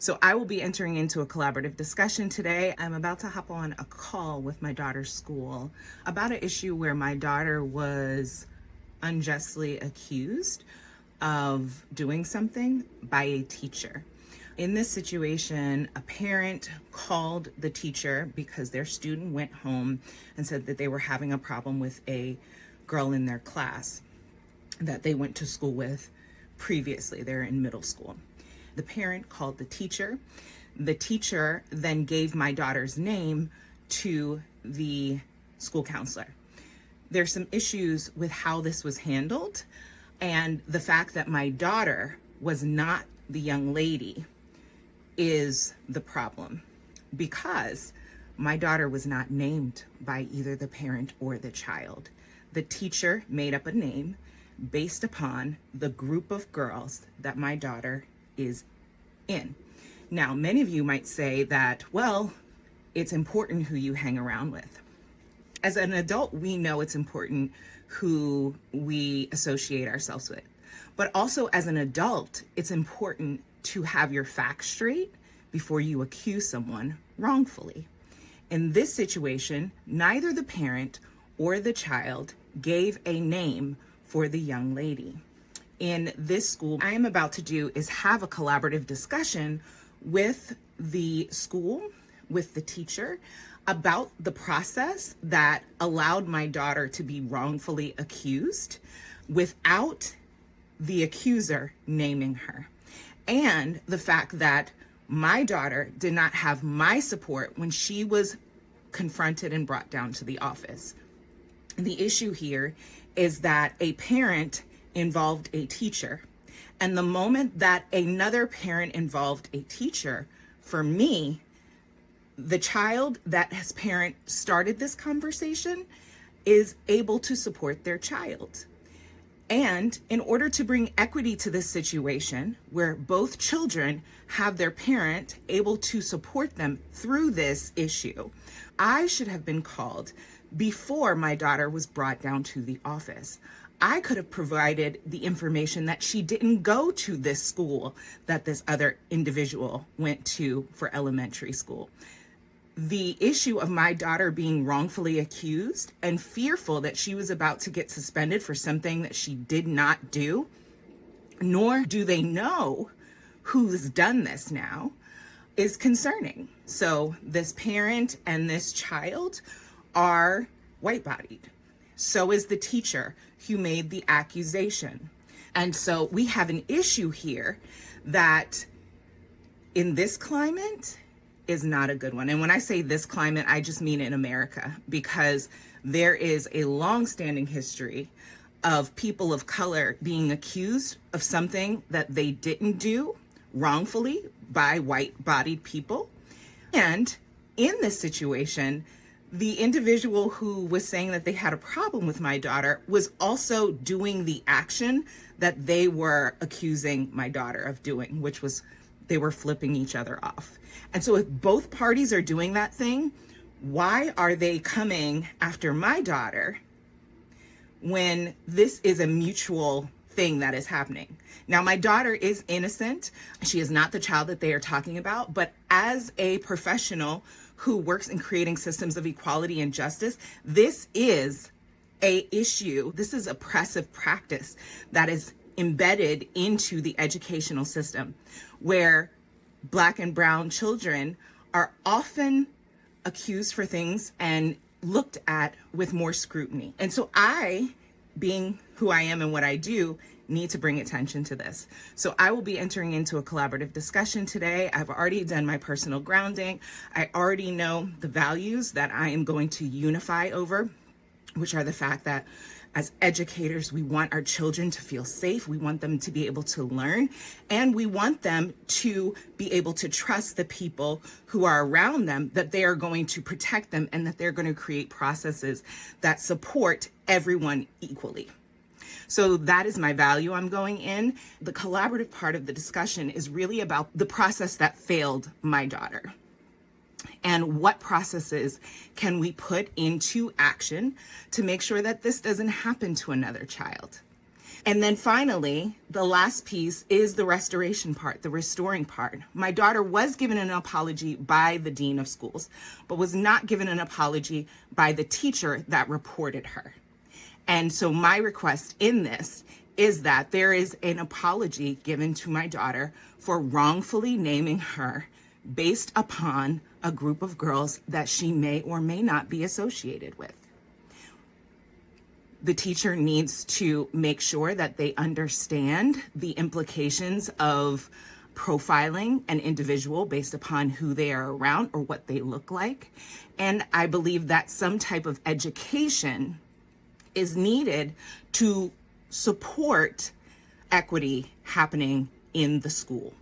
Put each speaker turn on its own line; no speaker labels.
So I will be entering into a collaborative discussion today. I'm about to hop on a call with my daughter's school about an issue where my daughter was unjustly accused of doing something by a teacher. In this situation, a parent called the teacher because their student went home and said that they were having a problem with a girl in their class that they went to school with previously. They're in middle school. The parent called the teacher. The teacher then gave my daughter's name to the school counselor. There's some issues with how this was handled, and the fact that my daughter was not the young lady is the problem, because my daughter was not named by either the parent or the child. The teacher made up a name based upon the group of girls that my daughter is in. Now, many of you might say that, well, it's important who you hang around with. As an adult, we know it's important who we associate ourselves with. But also as an adult, it's important to have your facts straight before you accuse someone wrongfully. In this situation, neither the parent or the child gave a name for the young lady. In this school, I am about to do is have a collaborative discussion with the school, with the teacher, about the process that allowed my daughter to be wrongfully accused without the accuser naming her. And the fact that my daughter did not have my support when she was confronted and brought down to the office. The issue here is that a parent involved a teacher. And the moment that another parent involved a teacher, for me, the child that his parent started this conversation is able to support their child. And in order to bring equity to this situation where both children have their parent able to support them through this issue, I should have been called before my daughter was brought down to the office. I could have provided the information that she didn't go to this school that this other individual went to for elementary school. The issue of my daughter being wrongfully accused and fearful that she was about to get suspended for something that she did not do, nor do they know who's done this now, is concerning. So this parent and this child are white-bodied. So is the teacher who made the accusation. And so we have an issue here that in this climate is not a good one. And when I say this climate, I just mean in America, because there is a long-standing history of people of color being accused of something that they didn't do wrongfully by white-bodied people. And in this situation, the individual who was saying that they had a problem with my daughter was also doing the action that they were accusing my daughter of doing, which was they were flipping each other off. And so if both parties are doing that thing, why are they coming after my daughter when this is a mutual thing that is happening? Now, my daughter is innocent. She is not the child that they are talking about, but as a professional who works in creating systems of equality and justice, this is a issue. This is oppressive practice that is embedded into the educational system, where Black and brown children are often accused for things and looked at with more scrutiny. And so I, being who I am and what I do, need to bring attention to this. So I will be entering into a collaborative discussion today. I've already done my personal grounding. I already know the values that I am going to unify over, which are the fact that as educators, we want our children to feel safe. We want them to be able to learn, and we want them to be able to trust the people who are around them, that they are going to protect them and that they're going to create processes that support everyone equally. So that is my value I'm going in. The collaborative part of the discussion is really about the process that failed my daughter. And what processes can we put into action to make sure that this doesn't happen to another child? And then finally, the last piece is the restoration part, the restoring part. My daughter was given an apology by the dean of schools, but was not given an apology by the teacher that reported her. And so my request in this is that there is an apology given to my daughter for wrongfully naming her based upon a group of girls that she may or may not be associated with. The teacher needs to make sure that they understand the implications of profiling an individual based upon who they are around or what they look like. And I believe that some type of education is needed to support equity happening in the school.